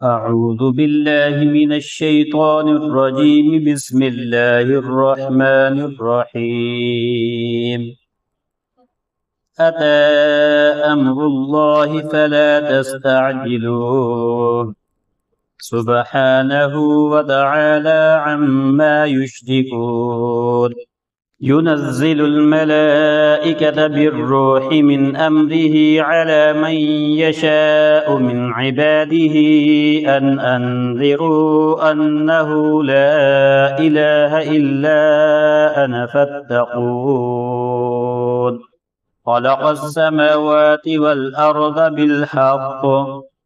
أعوذ بالله من الشيطان الرجيم. بسم الله الرحمن الرحيم. أتى أمر الله فلا تستعجلوه سبحانه وتعالى عما يشركون. ينزل الملائكة بالروح من أمره على من يشاء من عباده أن أنذروا أنه لا إله إلا أنا فاتقون. خلق السماوات والأرض بالحق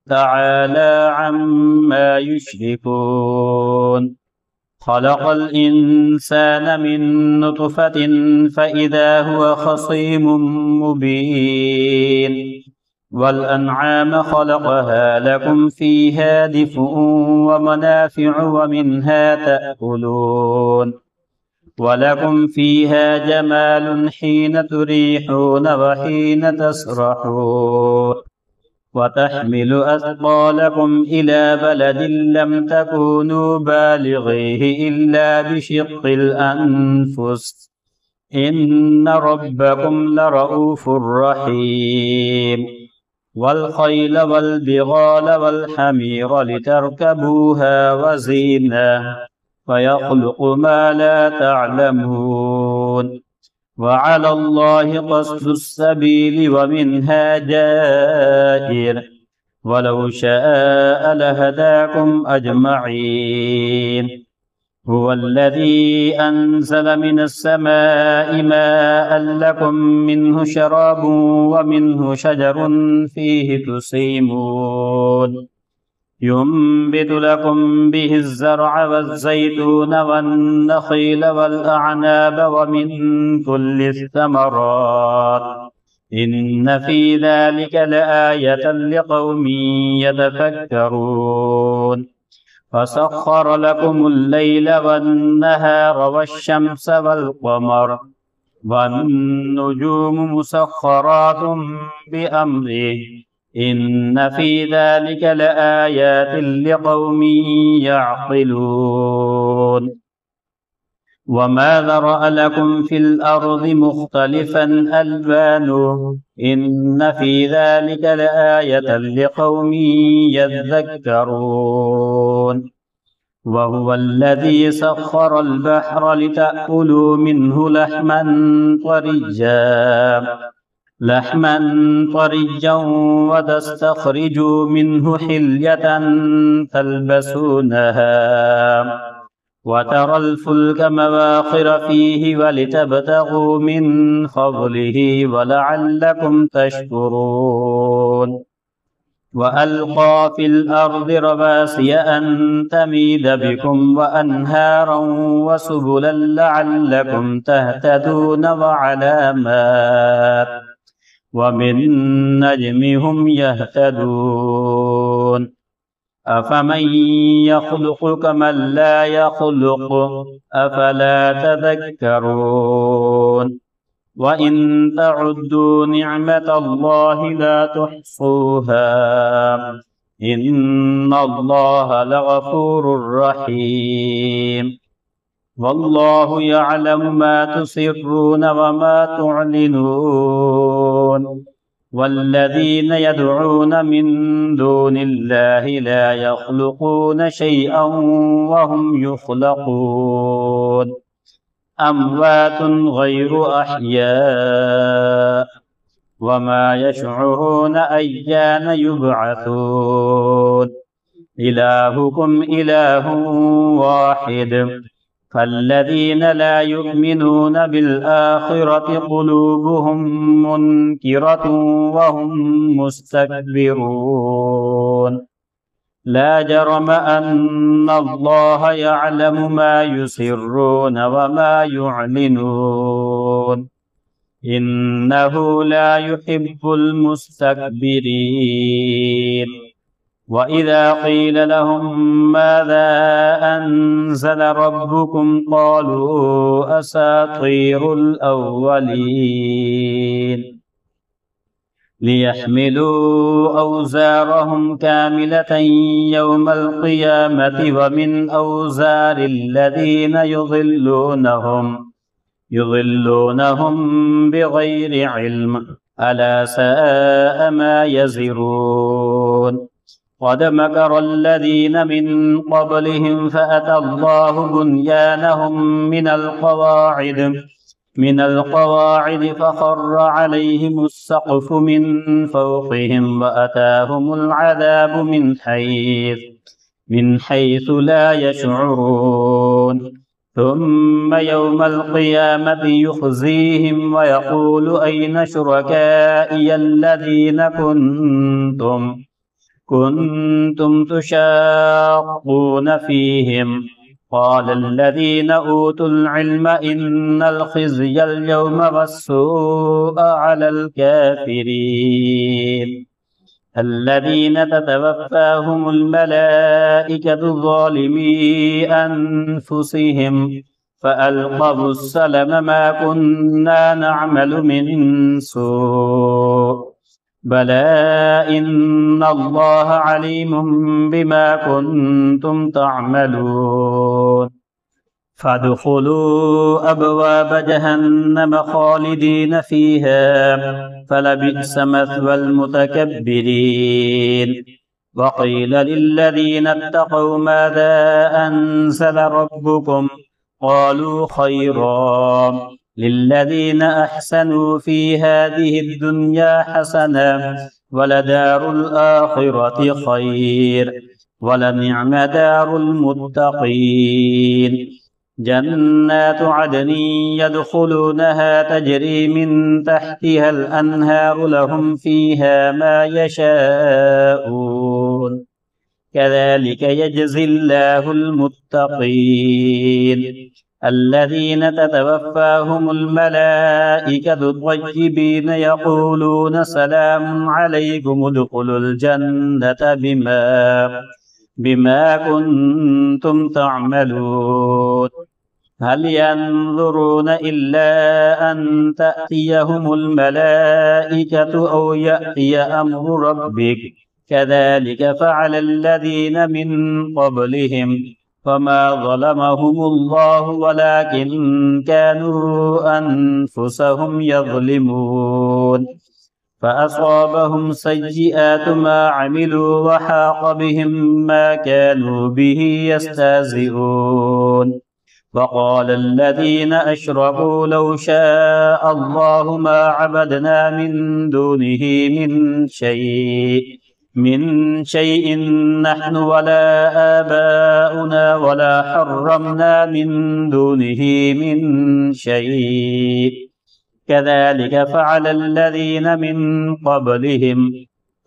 تعالى عما يشركون. خلق الإنسان من نطفة فإذا هو خصيم مبين. والأنعام خلقها لكم فيها دفء ومنافع ومنها تأكلون. ولكم فيها جمال حين تريحون وحين تسرحون. وتحمل أثقالكم إلى بلد لم تكونوا بالغيه إلا بشق الأنفس إن ربكم لرءوف رحيم. والخيل والبغال والحمير لتركبوها وزينة ويخلق ما لا تعلمون. وعلى الله قصد السبيل ومنها جائر ولو شاء لهداكم أجمعين. هو الذي أنزل من السماء ماء لكم منه شراب ومنه شجر فيه تسيمون. ينبت لكم به الزرع والزيتون والنخيل والأعناب ومن كل الثمرات إن في ذلك لآية لقوم يتفكرون. فسخر لكم الليل والنهار والشمس والقمر والنجوم مسخرات بأمره إن في ذلك لآيات لقوم يعقلون. وما ذرأ لكم في الأرض مختلفا ألوانه إن في ذلك لآية لقوم يذكرون. وهو الذي سخر البحر لتأكلوا منه لحما طريا وتستخرجوا منه حلية تلبسونها وترى الفلك مواخر فيه ولتبتغوا من فضله ولعلكم تشكرون. وألقى في الأرض رواسي أن تميد بكم وأنهارا وسبلا لعلكم تهتدون وعلامات وبالنجم هم يهتدون. أفمن يخلق كمن لا يخلق أفلا تذكرون. وإن تعدوا نعمة الله لا تحصوها إن الله لغفور رحيم. والله يعلم ما تسرون وما تعلنون. والذين يدعون من دون الله لا يخلقون شيئا وهم يخلقون. أموات غير أحياء وما يشعرون أيان يبعثون. إلهكم إله واحد فالذين لا يؤمنون بالآخرة قلوبهم منكرة وهم مستكبرون. لا جرم أن الله يعلم ما يسرون وما يعلنون إنه لا يحب المستكبرين. وإذا قيل لهم ماذا أنزل ربكم قالوا أساطير الأولين. ليحملوا أوزارهم كاملة يوم القيامة ومن أوزار الذين يضلونهم بغير علم ألا ساء ما يزرون قد مكر الذين من قبلهم فأتى الله بنيانهم من القواعد فخر عليهم السقف من فوقهم وأتاهم العذاب من حيث لا يشعرون ثم يوم القيامة يخزيهم ويقول أين شركائي الذين كنتم تشاقون فيهم قال الذين أوتوا العلم إن الخزي اليوم والسوء على الكافرين الذين تتوفاهم الملائكة ظالمي أنفسهم فألقوا السلم ما كنا نعمل من سوء بلى إن الله عليم بما كنتم تعملون فادخلوا أبواب جهنم خالدين فيها فلبئس مثوى المتكبرين وقيل للذين اتقوا ماذا أنزل ربكم قالوا خيرا للذين أحسنوا في هذه الدنيا حسنة ولدار الآخرة خير ولنعم دار المتقين جنات عدن يدخلونها تجري من تحتها الأنهار لهم فيها ما يشاءون كذلك يجزي الله المتقين الذين تتوفاهم الملائكة طيبين يقولون سلام عليكم ادخلوا الجنة بما كنتم تعملون هل ينظرون إلا أن تأتيهم الملائكة أو يأتي أمر ربك كذلك فعل الذين من قبلهم فما ظلمهم الله ولكن كانوا أنفسهم يظلمون فأصابهم سيئات ما عملوا وحاق بهم ما كانوا به يستهزئون وقال الذين أشركوا لو شاء الله ما عبدنا من دونه من شيء نحن ولا آباؤنا ولا حرمنا من دونه من شيء كذلك فعل الذين من قبلهم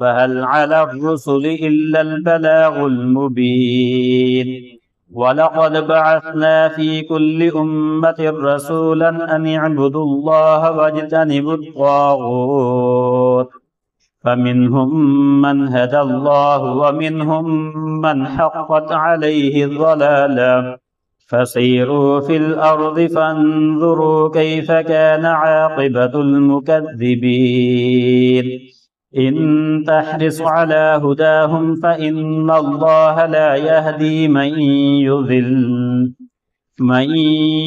فهل على الرسل إلا البلاغ المبين ولقد بعثنا في كل أمة رسولا أن اعبدوا الله واجتنبوا الطاغوت فمنهم من هدى الله ومنهم من حقت عليه الضلالة فسيروا في الأرض فانظروا كيف كان عاقبة المكذبين إن تحرص على هداهم فإن الله لا يهدي من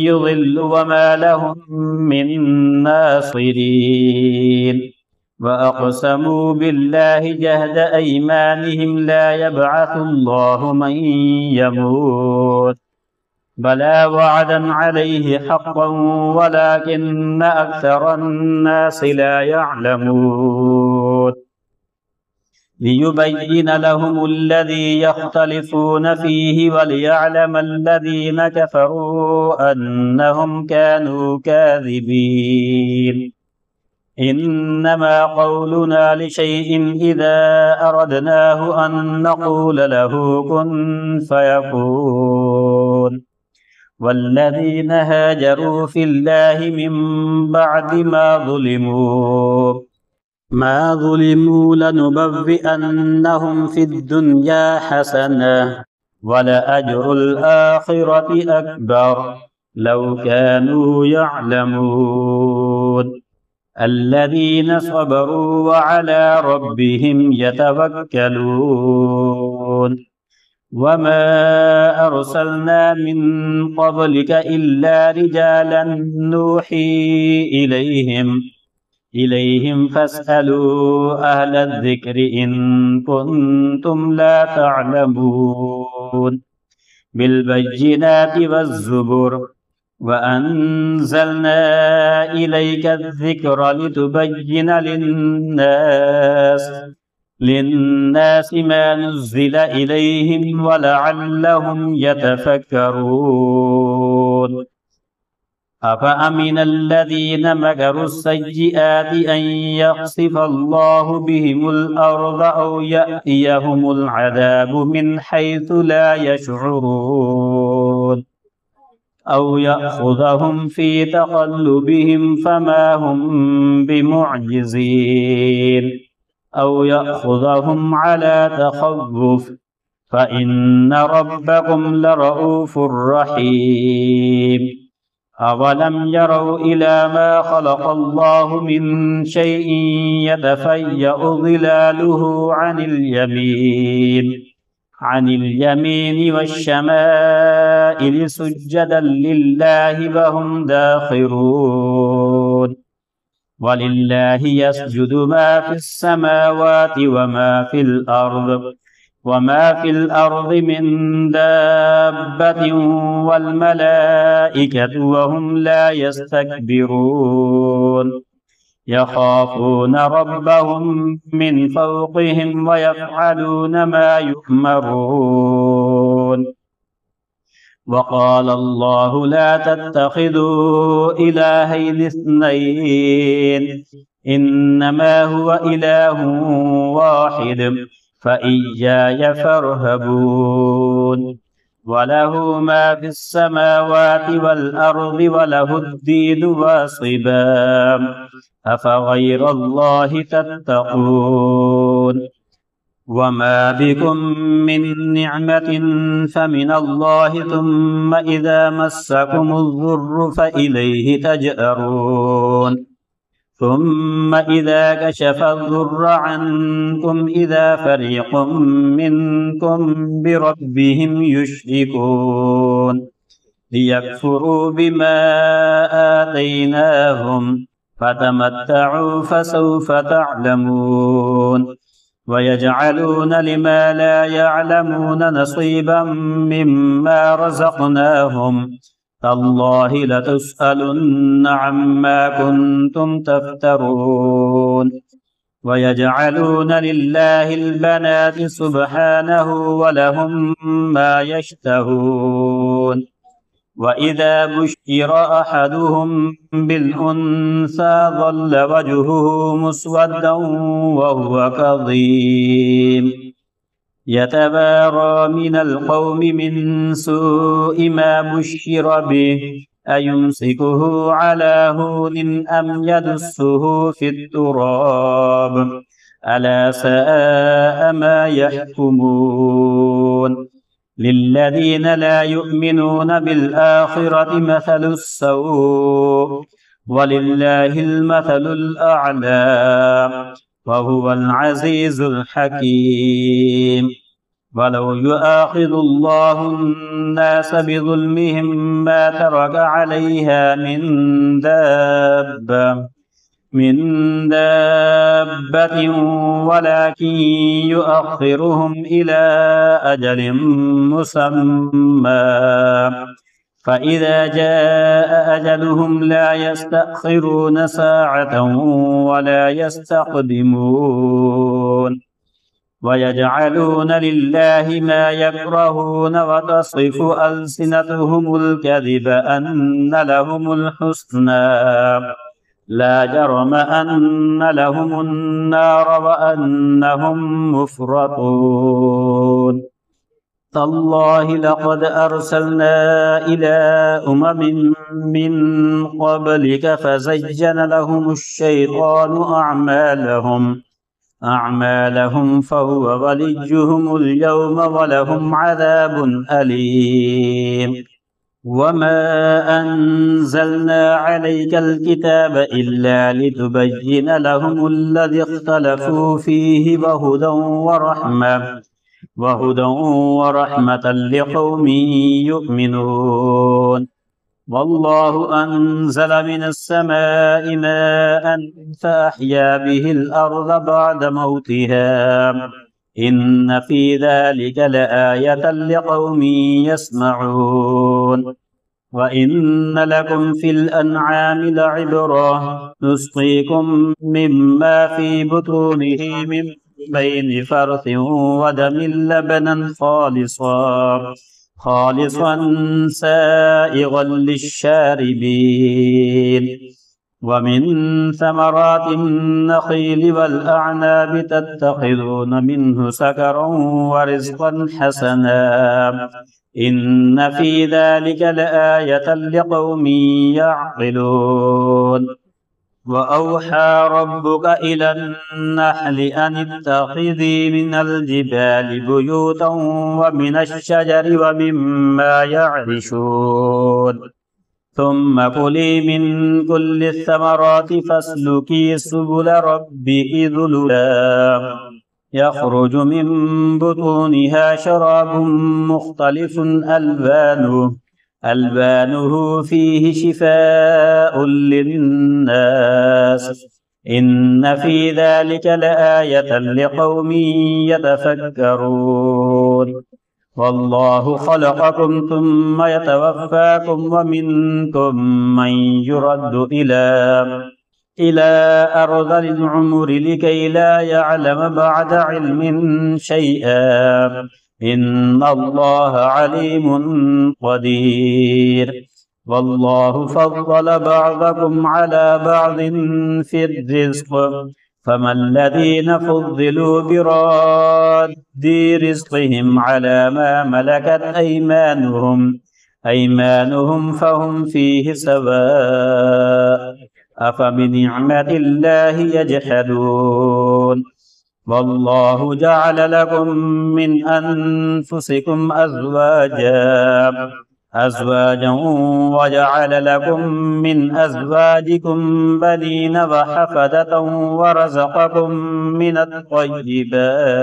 يضل وما لهم من ناصرين وأقسموا بالله جهد أيمانهم لا يبعث الله من يموت بلى وعدا عليه حقا ولكن أكثر الناس لا يعلمون ليبين لهم الذي يختلفون فيه وليعلم الذين كفروا أنهم كانوا كاذبين إنما قولنا لشيء إذا أردناه أن نقول له كن فيكون والذين هاجروا في الله من بعد ما ظلموا لنبوئنهم في الدنيا حسنة ولأجر الآخرة أكبر لو كانوا يعلمون الذين صبروا وعلى ربهم يتوكلون وما أرسلنا من قبلك إلا رجالا نوحي إليهم فاسألوا أهل الذكر إن كنتم لا تعلمون بالبينات والزبر وأنزلنا إليك الذكر لتبين للناس ما نزل إليهم ولعلهم يتفكرون أفأمن الذين مكروا السيئات أن يخسف الله بهم الأرض أو يأتيهم العذاب من حيث لا يشعرون أو يأخذهم في تقلبهم فما هم بمعجزين أو يأخذهم على تخوف فإن ربكم لرؤوف رحيم أولم يروا إلى ما خلق الله من شيء يتفيأ ظلاله عن اليمين والشمائل سجدا لله وهم داخرون ولله يسجد ما في السماوات وما في الأرض من دابة والملائكة وهم لا يستكبرون يخافون ربهم من فوقهم ويفعلون ما يؤمرون وقال الله لا تتخذوا إلهين اثنين إنما هو إله واحد فإياي فارهبون وله ما في السماوات والأرض وله الدين واصبا أفغير الله تتقون وما بكم من نعمة فمن الله ثم إذا مسكم الضر فإليه تجأرون ثم إذا كشف الضر عنكم إذا فريق منكم بربهم يشركون ليكفروا بما آتيناهم فتمتعوا فسوف تعلمون ويجعلون لما لا يعلمون نصيبا مما رزقناهم تالله لتسألن عما كنتم تفترون ويجعلون لله البنات سبحانه ولهم ما يشتهون وإذا بشر أحدهم بالأنثى ظل وجهه مسودا وهو كظيم يتبارى من القوم من سوء ما بشر به أيمسكه على هون أم يدسه في التراب ألا ساء ما يحكمون للذين لا يؤمنون بالآخرة مثل السوء ولله المثل الأعلى وهو العزيز الحكيم ولو يؤاخذ الله الناس بظلمهم ما ترك عليها من دابة ولكن يؤخرهم إلى أجل مسمى فإذا جاء أجلهم لا يستأخرون ساعة ولا يستقدمون ويجعلون لله ما يكرهون وتصف ألسنتهم الكذب أن لهم الحسنى لا جرم أن لهم النار وأنهم مفرطون تالله لقد أرسلنا إلى أمم من قبلك فزين لهم الشيطان أعمالهم فهو وليهم اليوم ولهم عذاب أليم وما أنزلنا عليك الكتاب إلا لتبين لهم الذي اختلفوا فيه وهدى ورحمة لقوم يؤمنون. والله أنزل من السماء ماء فأحيا به الأرض بعد موتها إن في ذلك لآية لقوم يسمعون. وإن لكم في الأنعام لعبرة نسقيكم مما في بطونه من بين فرث ودم لبنا خالصا سائغا للشاربين. ومن ثمرات النخيل والأعناب تتخذون منه سكرا ورزقا حسنا إن في ذلك لآية لقوم يعقلون. وأوحى ربك إلى النحل أن اتخذي من الجبال بيوتا ومن الشجر ومما يعرشون ثم كلي من كل الثمرات فاسلكي سبل ربك ذللا يخرج من بطونها شراب مختلف ألبانه فيه شفاء للناس إن في ذلك لآية لقوم يتفكرون. والله خلقكم ثم يتوفاكم ومنكم من يرد إلى أرذل العمر لكي لا يعلم بعد علم شيئا إن الله عليم قدير. والله فضل بعضكم على بعض في الرزق فما الذين فضلوا براد رزقهم على ما ملكت أيمانهم فهم فيه سواء أفبنعمة الله يجحدون. والله جعل لكم من أنفسكم أزواجا وجعل لكم من أزواجكم بنين وحفدة ورزقكم من الطيبات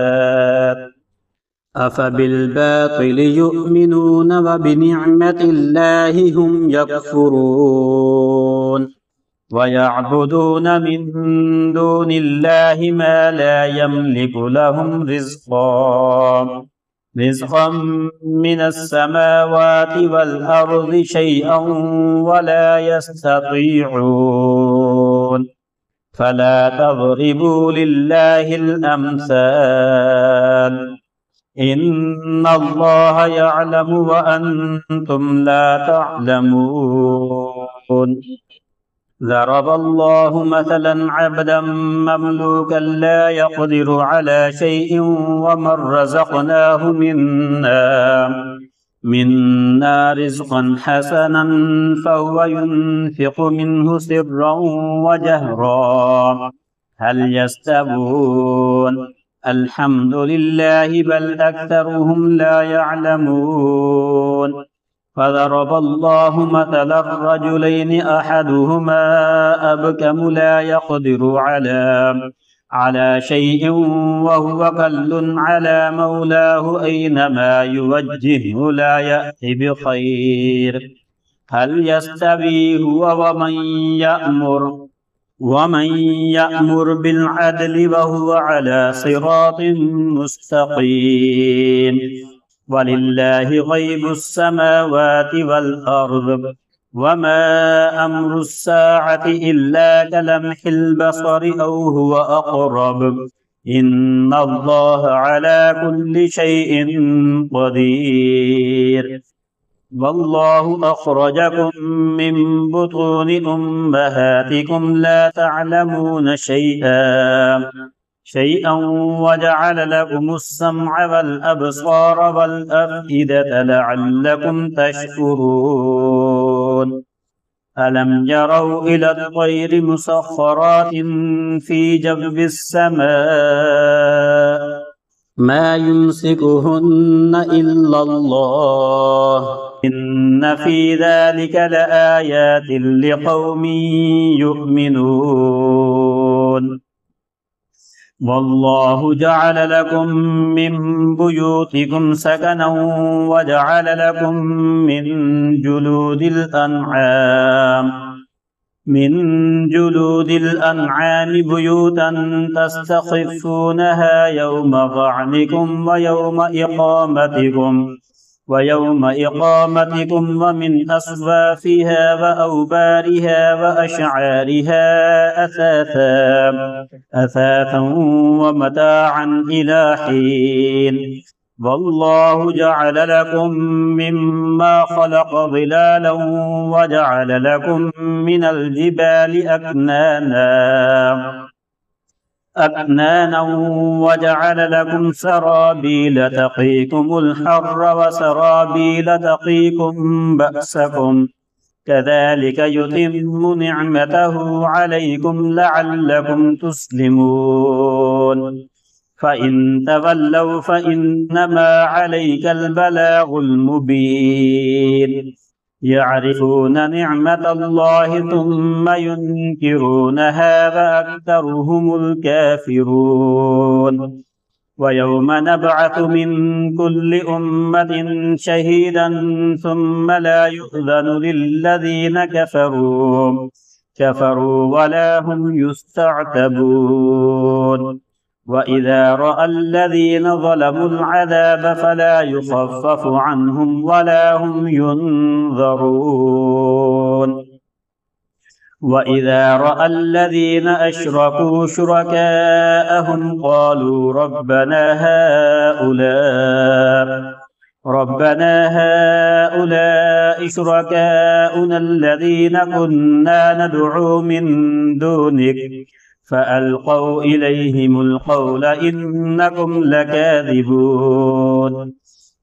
أفبالباطل يؤمنون وبنعمة الله هم يكفرون. ويعبدون من دون الله ما لا يملك لهم رزقا من السماوات والأرض شيئا ولا يستطيعون. فلا تضربوا لله الأمثال إن الله يعلم وأنتم لا تعلمون. ضرب الله مثلا عبدا مملوكا لا يقدر على شيء ومن رزقناه منا رزقا حسنا فهو ينفق منه سرا وجهرا هل يستوون الحمد لله بل أكثرهم لا يعلمون. فضرب الله مثلا الرجلين أحدهما أبكم لا يقدر على شيء وهو كل على مولاه أينما يوجهه لا يأتي بخير هل يستوي هو ومن يأمر بالعدل وهو على صراط مستقيم. ولله غيب السماوات والأرض وما أمر الساعة إلا كلمح البصر أو هو أقرب إن الله على كل شيء قدير. والله أخرجكم من بطون أمهاتكم لا تعلمون شيئا وجعل لكم السمع والأبصار والأفئدة لعلكم تشكرون. ألم يروا إلى الطير مسخرات في جو السماء ما يمسكهن إلا الله إن في ذلك لآيات لقوم يؤمنون والله جعل لكم من بيوتكم سكنا وجعل لكم من جلود الأنعام بيوتا تستخفونها يوم ظعنكم ويوم إقامتكم ومن أصوافها وأوبارها وأشعارها أثاثا ومتاعا إلى حين والله جعل لكم مما خلق ظلالا وجعل لكم من الجبال أكنانا وجعل لكم سرابيل تقيكم الحر وسرابيل تقيكم بأسكم كذلك يتم نعمته عليكم لعلكم تسلمون فإن تولوا فإنما عليك البلاغ المبين يعرفون نعمة الله ثم ينكرونها فأكثرهم الكافرون ويوم نبعث من كل أمة شهيدا ثم لا يؤذن للذين كفروا ولا هم يستعتبون وإذا رأى الذين ظلموا العذاب فلا يخفف عنهم ولا هم ينظرون وإذا رأى الذين أشركوا شركاءهم قالوا ربنا هؤلاء شركاؤنا الذين كنا ندعو من دونك فألقوا إليهم القول إنكم لكاذبون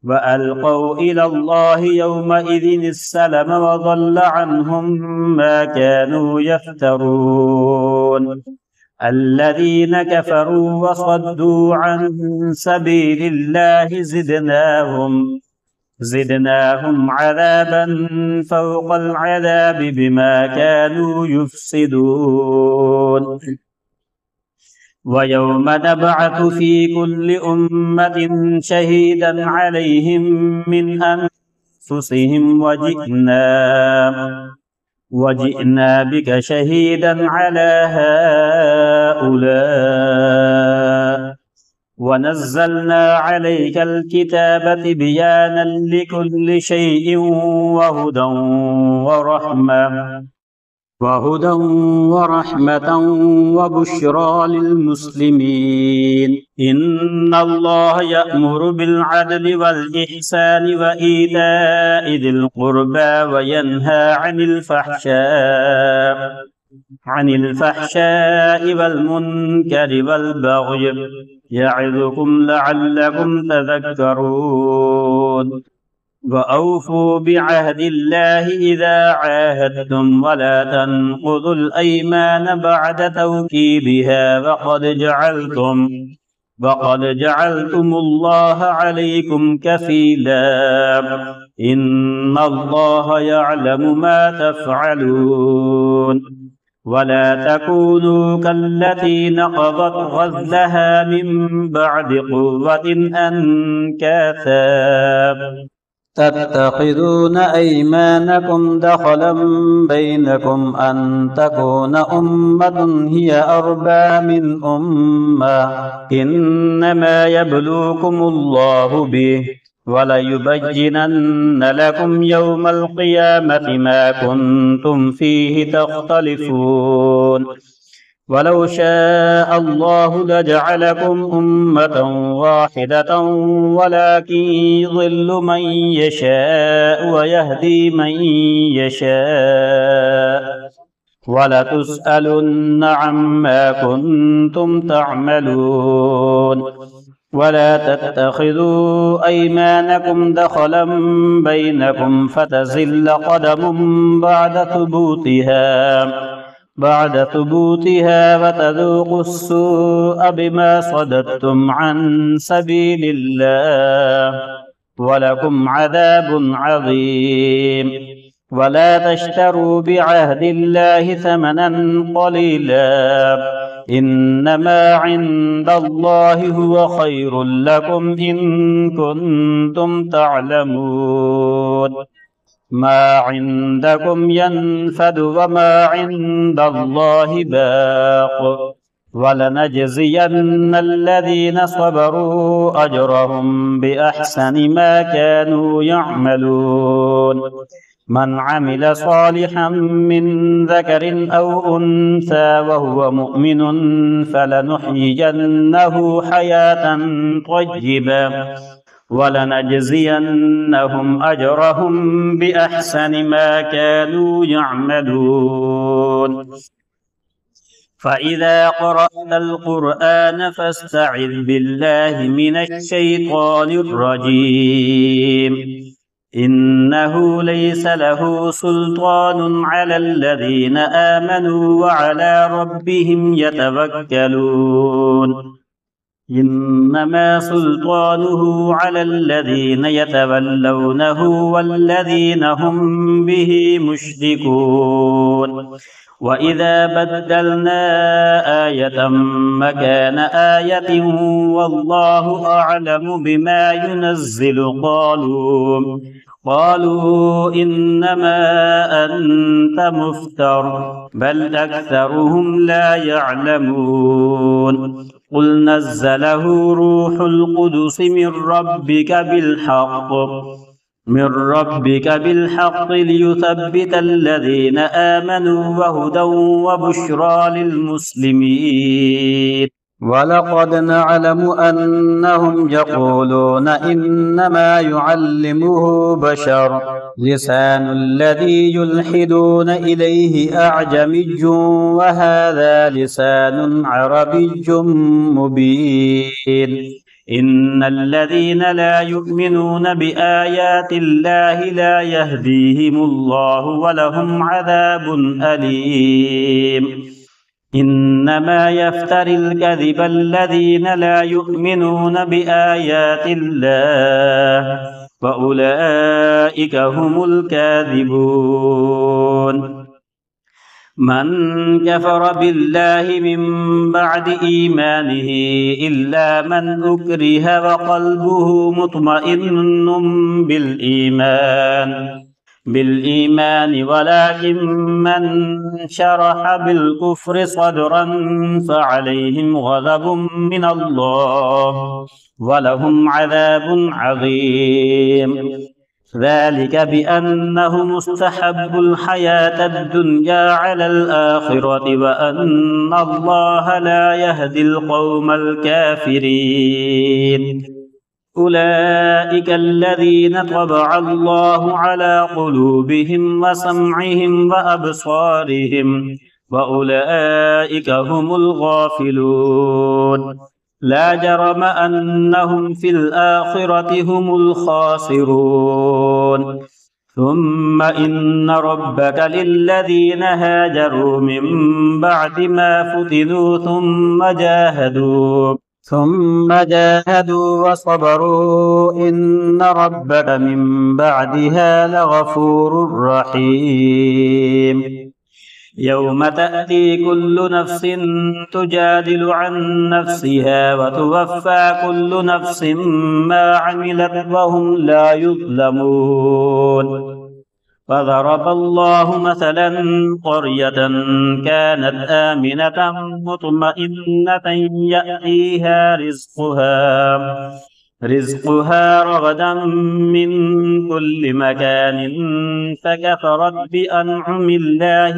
وألقوا إلى الله يومئذ السلم وضل عنهم ما كانوا يفترون الذين كفروا وصدوا عن سبيل الله زدناهم عذابا فوق العذاب بما كانوا يفسدون ويوم نبعث في كل أمة شهيدا عليهم من أنفسهم وجئنا بك شهيدا على هؤلاء ونزلنا عليك الكتاب بيانا لكل شيء وهدى ورحمة وبشرى للمسلمين إن الله يأمر بالعدل والإحسان وإيتاء ذي القربى وينهى عن الفحشاء والمنكر والبغي يعظكم لعلكم تذكرون وأوفوا بعهد الله إذا عاهدتم ولا تنقضوا الأيمان بعد توكيدها وقد جعلتم الله عليكم كفيلا إن الله يعلم ما تفعلون ولا تكونوا كالتي نقضت غزلها من بعد قوة أنكاثا تتخذون أيمانكم دخلا بينكم أن تكون أمة هي أربى من أمة إنما يبلوكم الله به وليبينن لكم يوم القيامة ما كنتم فيه تختلفون ولو شاء الله لجعلكم أمة واحدة ولكن يضل من يشاء ويهدي من يشاء ولتسألن عما كنتم تعملون ولا تتخذوا أيمانكم دخلا بينكم فتزل قدم بعد ثبوتها وتذوقوا السوء بما صددتم عن سبيل الله ولكم عذاب عظيم. ولا تشتروا بعهد الله ثمنا قليلا، إنما عند الله هو خير لكم إن كنتم تعلمون. ما عندكم ينفد وما عند الله باق، ولنجزين الذين صبروا أجرهم بأحسن ما كانوا يعملون. من عمل صالحا من ذكر أو أنثى وهو مؤمن فلنحيينه حياة طيبة ولنجزينهم أجرهم بأحسن ما كانوا يعملون. فإذا قرأت القرآن فاستعذ بالله من الشيطان الرجيم. إنه ليس له سلطان على الذين آمنوا وعلى ربهم يتوكلون. إنما سلطانه على الذين يتولونه والذين هم به مشركون. وإذا بدلنا آية مكان آية والله أعلم بما ينزل قالوا إنما أنت مفتر بل أكثرهم لا يعلمون. قل نزله روح القدس من ربك بالحق ليثبت الذين آمنوا وهدى وبشرى للمسلمين. ولقد نعلم أنهم يقولون إنما يعلمه بشر، لسان الذي يلحدون إليه أعجمي وهذا لسان عربي مبين. إن الذين لا يؤمنون بآيات الله لا يهديهم الله ولهم عذاب أليم. إنما يفتري الكذب الذين لا يؤمنون بآيات الله وأولئك هم الكاذبون. من كفر بالله من بعد إيمانه إلا من أكره وقلبه مطمئن بالإيمان ولكن من شرح بالكفر صدرا فعليهم غضب من الله ولهم عذاب عظيم. ذلك بأنهم استحبوا الحياة الدنيا على الآخرة وأن الله لا يهدي القوم الكافرين. أولئك الذين طبع الله على قلوبهم وسمعهم وأبصارهم وأولئك هم الغافلون. لا جرم أنهم في الآخرة هم الخاسرون. ثم إن ربك للذين هاجروا من بعد ما فتنوا ثم جاهدوا وصبروا إن ربك من بعدها لغفور رحيم. يوم تأتي كل نفس تجادل عن نفسها وتوفى كل نفس ما عملت وهم لا يظلمون. فضرب الله مثلا قرية كانت آمنة مطمئنة يأتيها رزقها رغدا من كل مكان فكفرت بأنعم الله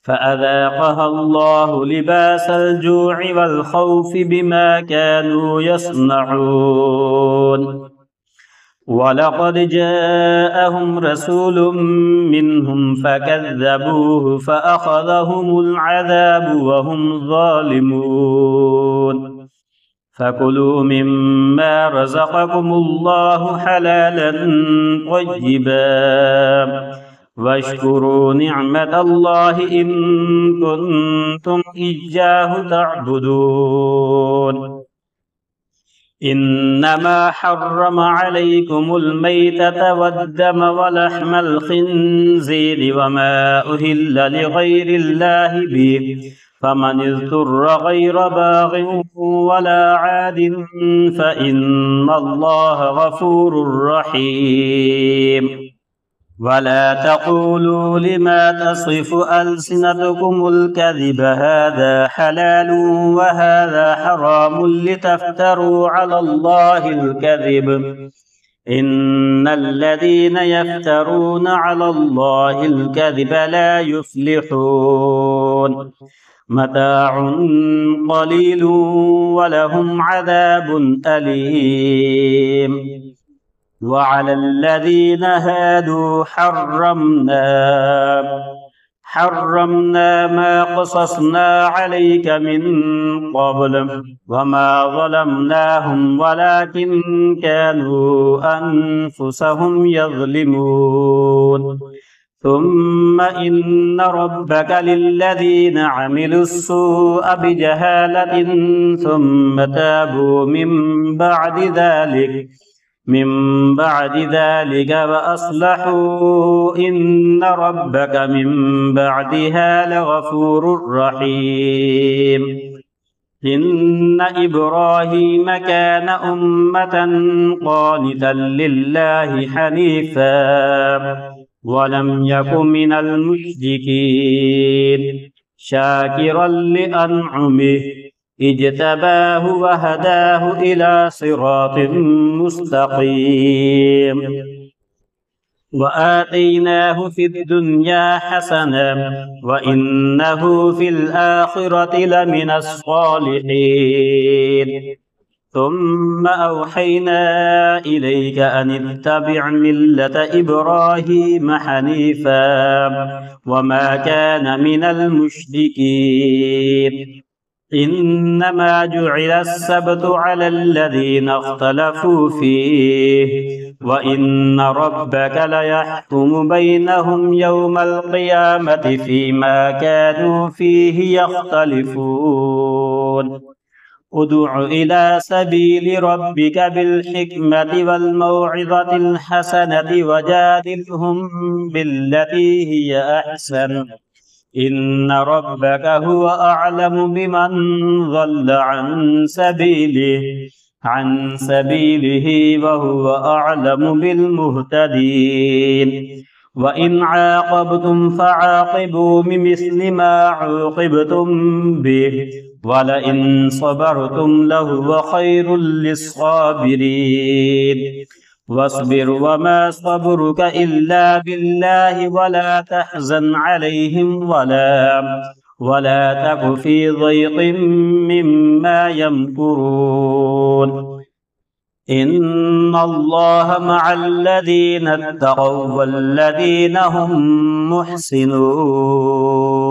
فأذاقها الله لباس الجوع والخوف بما كانوا يصنعون. ولقد جاءهم رسول منهم فكذبوه فأخذهم العذاب وهم ظالمون. فكلوا مما رزقكم الله حلالا طيبا واشكروا نعمة الله إن كنتم إياه تعبدون. إنما حرم عليكم الميتة والدم ولحم الخنزير وما أهل لغير الله به فمن اضطر غير باغ ولا عاد فإن الله غفور رحيم ولا تقولوا لما تصف ألسنتكم الكذب هذا حلال وهذا حرام لتفتروا على الله الكذب إن الذين يفترون على الله الكذب لا يفلحون متاع قليل ولهم عذاب أليم وعلى الذين هادوا حرمنا ما قصصنا عليك من قبل وما ظلمناهم ولكن كانوا أنفسهم يظلمون ثم إن ربك للذين عملوا السوء بجهالة ثم تابوا من بعد ذلك وأصلحوا إن ربك من بعدها لغفور رحيم إن إبراهيم كان أمة قانتا لله حنيفا ولم يك من المشركين شاكرا لأنعمه اجتباه وهداه إلى صراط مستقيم وآتيناه في الدنيا حسنة وإنه في الآخرة لمن الصالحين ثم أوحينا إليك أن اتبع ملة إبراهيم حنيفا وما كان من المشركين إنما جعل السبت على الذين اختلفوا فيه وإن ربك ليحكم بينهم يوم القيامة فيما كانوا فيه يختلفون ادع إلى سبيل ربك بالحكمة والموعظة الحسنة وجادلهم بالتي هي أحسن إن ربك هو أعلم بمن ضل عن سبيله وهو أعلم بالمهتدين وإن عاقبتم فعاقبوا بمثل ما عوقبتم به ولئن صبرتم لهو خير للصابرين واصبر وما صبرك إلا بالله ولا تحزن عليهم ولا تك في ضيق مما يمكرون إن الله مع الذين اتقوا والذين هم محسنون